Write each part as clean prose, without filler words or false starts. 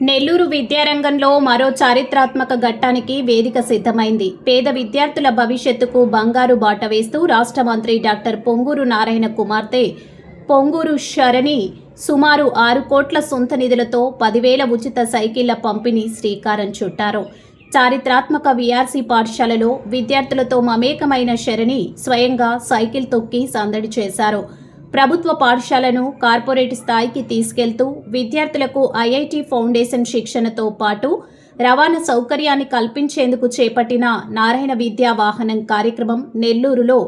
నెల్లూరు విద్యారంగంలో మరో చారిత్రాత్మక ఘట్టానికి వేదిక సిద్ధమైంది. పేద విద్యార్థుల భవిష్యత్తుకు బంగారు బాట వేస్తూ రాష్ట్ర మంత్రి డాక్టర్ పొంగూరు నారాయణ కుమార్తె పొంగూరు శరణి సుమారు 6 కోట్ల సొంత నిధులతో 10,000 ఉచిత సైకిళ్ల పంపిణీ శ్రీకారం చుట్టారు. చారిత్రాత్మక వీఆర్సీ పాఠశాలలో విద్యార్థులతో మమేకమైన శరణి స్వయంగా సైకిల్ తొక్కి సందడి చేశారు. ప్రభుత్వ పాఠశాలను కార్పొరేట్ స్థాయికి తీసుకెళ్తూ విద్యార్థులకు ఐఐటి ఫౌండేషన్ శిక్షణతో పాటు రవాణా సౌకర్యాన్ని కల్పించేందుకు చేపట్టిన నారాయణ విద్యా వాహనం కార్యక్రమం నెల్లూరులో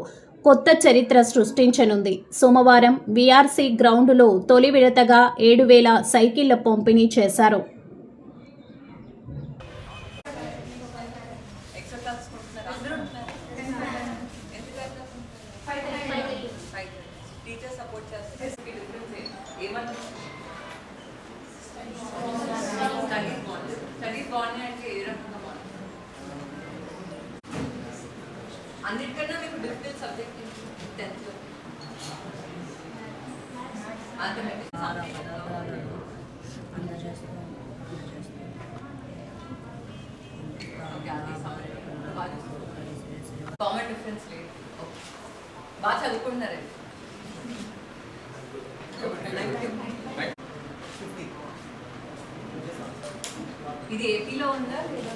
కొత్త చరిత్ర సృష్టించనుంది. సోమవారం వీఆర్సీ గ్రౌండులో తొలి విడతగా 7,000 సైకిళ్ల పంపిణీ చేశారు. టీచర్ సపోర్ట్ చేస్తే స్టడీస్ బాగున్నాయి అంటే ఏ రకంగా బాగుంది? అన్నిటికన్నా మీకు డిఫికల్ట్ సబ్జెక్ట్ 10th లో కామన్ డిఫరెన్స్ లేదు. బాగా చదువుకుంటున్నారండి. ఇది ఏపీలో ఉందా లేదా?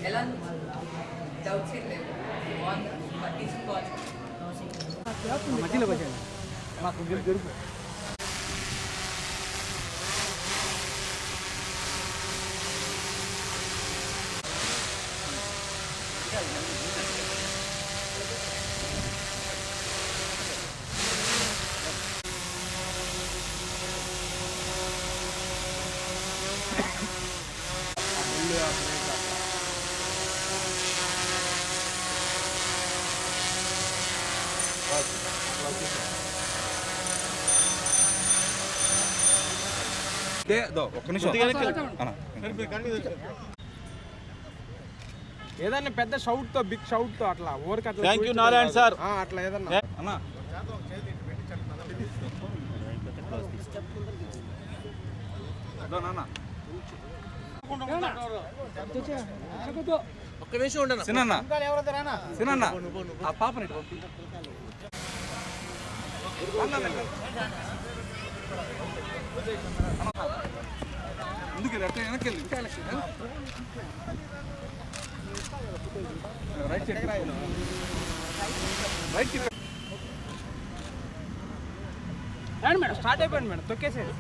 ఎలా డౌట్స్ ఏం లేవు. మధ్యలో వచ్చాను మాకు గెలుపు ఏదన్నా పెద్ద షౌట్ తో బిగ్ షౌట్ తో అట్లా ఓవర్కి అట్లా థ్యాంక్ యూ నారాయణ సార్ అట్లా ఏదన్నా అన్నా ఒక్క నిమిషం ఉండను సినన్న ఆ పాపని ముందుకు అట్లా వెనక్కి రైట్ సైడ్ రైట్ రండి మేడం. స్టార్ట్ అయిపోయింది మేడం. తొక్కేసేది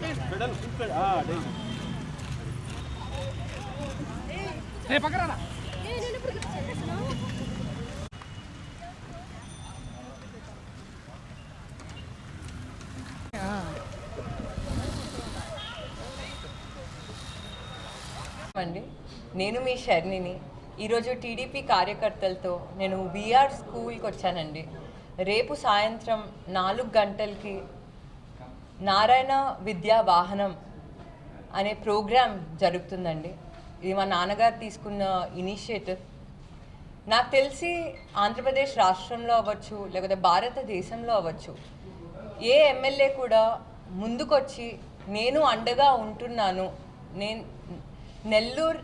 పక్కన అండి. నేను మీ శరణిని. ఈరోజు టీడీపీ కార్యకర్తలతో నేను వీఆర్ స్కూల్కి వచ్చానండి. రేపు సాయంత్రం 4 గంటలకి నారాయణ విద్యా వాహనం అనే ప్రోగ్రాం జరుగుతుందండి. ఇది మా నాన్నగారు తీసుకున్న ఇనిషియేటివ్. నాకు తెలిసి ఆంధ్రప్రదేశ్ రాష్ట్రంలో అవ్వచ్చు, లేకపోతే భారతదేశంలో అవ్వచ్చు, ఏ ఎమ్మెల్యే కూడా ముందుకొచ్చి నేను అండగా ఉంటున్నాను, నెల్లూరు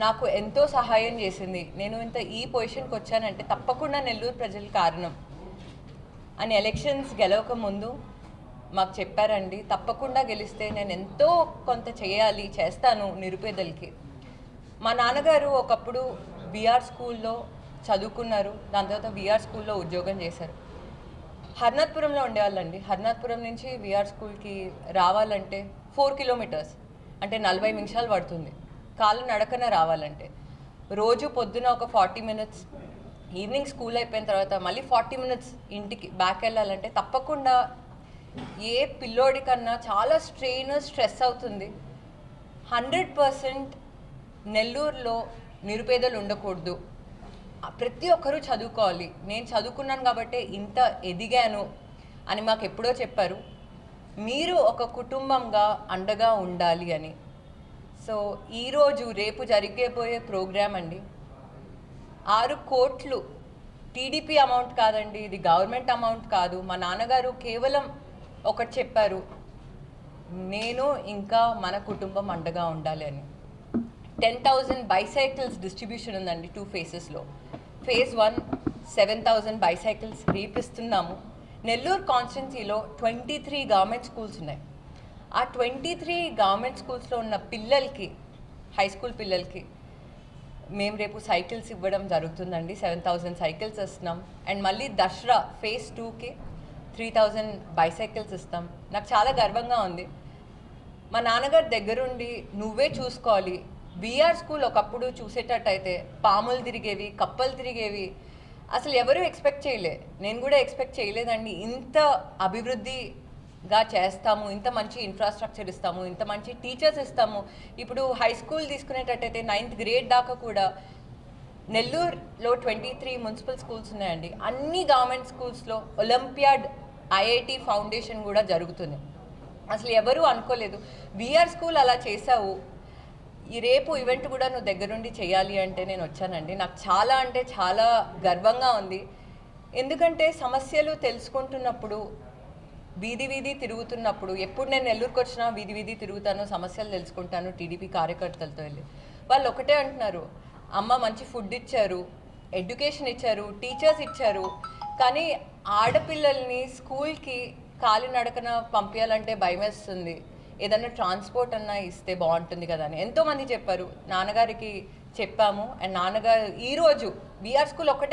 నాకు ఎంతో సహాయం చేసింది, నేను ఈ పొజిషన్కి వచ్చానంటే తప్పకుండా నెల్లూరు ప్రజల కారణం అని ఎలక్షన్స్ గెలవక ముందు మాకు చెప్పారండి, తప్పకుండా గెలిస్తే నేను ఎంతో కొంత చేస్తాను నిరుపేదలకి. మా నాన్నగారు ఒకప్పుడు విఆర్ స్కూల్లో చదువుకున్నారు, దాని తర్వాత విఆర్ స్కూల్లో ఉద్యోగం చేశారు. హర్నాథ్పురంలో ఉండేవాళ్ళండి. హర్నాథ్పురం నుంచి విఆర్ స్కూల్కి రావాలంటే 4 కిలోమీటర్స్, అంటే 40 నిమిషాలు పడుతుంది కాళ్ళు నడకన రావాలంటే. రోజు పొద్దున ఒక 40 మినిట్స్, ఈవినింగ్ స్కూల్ అయిపోయిన తర్వాత మళ్ళీ 40 మినిట్స్ ఇంటికి బ్యాక్ వెళ్ళాలంటే తప్పకుండా ఏ పిల్లోడి కన్నా చాలా స్ట్రెస్ అవుతుంది. 100% నెల్లూరులో నిరుపేదలు ఉండకూడదు, ప్రతి ఒక్కరూ చదువుకోవాలి. నేను చదువుకున్నాను కాబట్టి ఇంత ఎదిగాను అని మాకు ఎప్పుడో చెప్పారు. మీరు ఒక కుటుంబంగా అండగా ఉండాలి అని. సో ఈరోజు రేపు జరిగేపోయే ప్రోగ్రామ్ అండి, 6 కోట్లు టీడీపీ అమౌంట్ కాదండి, ఇది గవర్నమెంట్ అమౌంట్ కాదు. మా నాన్నగారు కేవలం ఒకటి చెప్పారు, నేను ఇంకా మన కుటుంబం అండగా ఉండాలి అని. 10,000 బైసైకిల్స్ డిస్ట్రిబ్యూషన్ ఉందండి 2 ఫేజెస్లో. ఫేజ్ 1 7,000 బైసైకిల్స్ రీపిస్తున్నాము. నెల్లూరు కాన్స్టిట్యున్సీలో 23 గవర్నమెంట్ స్కూల్స్ ఉన్నాయి. ఆ 23 గవర్నమెంట్ స్కూల్స్లో ఉన్న పిల్లలకి, హై స్కూల్ పిల్లలకి మేము రేపు సైకిల్స్ ఇవ్వడం జరుగుతుందండి. 7,000 సైకిల్స్ ఇస్తున్నాం. అండ్ మళ్ళీ దసరా ఫేజ్ 2కి 3,000 బైసైకిల్స్ ఇస్తాం. నాకు చాలా గర్వంగా ఉంది. మా నాన్నగారి దగ్గరుండి నువ్వే చూసుకోవాలి. విఆర్ స్కూల్ ఒకప్పుడు చూసేటట్టయితే పాములు తిరిగేవి, కప్పలు తిరిగేవి, అసలు ఎవరూ ఎక్స్పెక్ట్ చేయలే. నేను కూడా ఎక్స్పెక్ట్ చేయలేదండి ఇంత అభివృద్ధిగా చేస్తాము, ఇంత మంచి ఇన్ఫ్రాస్ట్రక్చర్ ఇస్తాము, ఇంత మంచి టీచర్స్ ఇస్తాము. ఇప్పుడు హై స్కూల్ తీసుకునేటట్టయితే 9th గ్రేడ్ దాకా కూడా నెల్లూరులో 23 మున్సిపల్ స్కూల్స్ ఉన్నాయండి. అన్ని గవర్నమెంట్ స్కూల్స్లో ఒలింపియాడ్ ఐఐటి ఫౌండేషన్ కూడా జరుగుతుంది. అసలు ఎవరూ అనుకోలేదు. విఆర్ స్కూల్ అలా చేసావు, ఈ రేపు ఈవెంట్ కూడా నువ్వు దగ్గరుండి చేయాలి అంటే నేను వచ్చానండి. నాకు చాలా అంటే చాలా గర్వంగా ఉంది. ఎందుకంటే సమస్యలు తెలుసుకుంటున్నప్పుడు, వీధి తిరుగుతున్నప్పుడు, ఎప్పుడు నేను నెల్లూరుకి వచ్చినా వీధి తిరుగుతాను, సమస్యలు తెలుసుకుంటాను టీడీపీ కార్యకర్తలతో వెళ్ళి. వాళ్ళు ఒకటే అంటున్నారు, అమ్మ మంచి ఫుడ్ ఇచ్చారు, ఎడ్యుకేషన్ ఇచ్చారు, టీచర్స్ ఇచ్చారు, కానీ ఆడపిల్లల్ని స్కూల్కి కాలినడకన పంపించాలంటే భయం వేస్తుంది, ఏదన్నా ట్రాన్స్పోర్ట్ అన్నా ఇస్తే బాగుంటుంది కదా అని ఎంతోమంది చెప్పారు. నాన్నగారికి చెప్పాము. అండ్ నాన్నగారు ఈరోజు విఆర్ స్కూల్ ఒకటే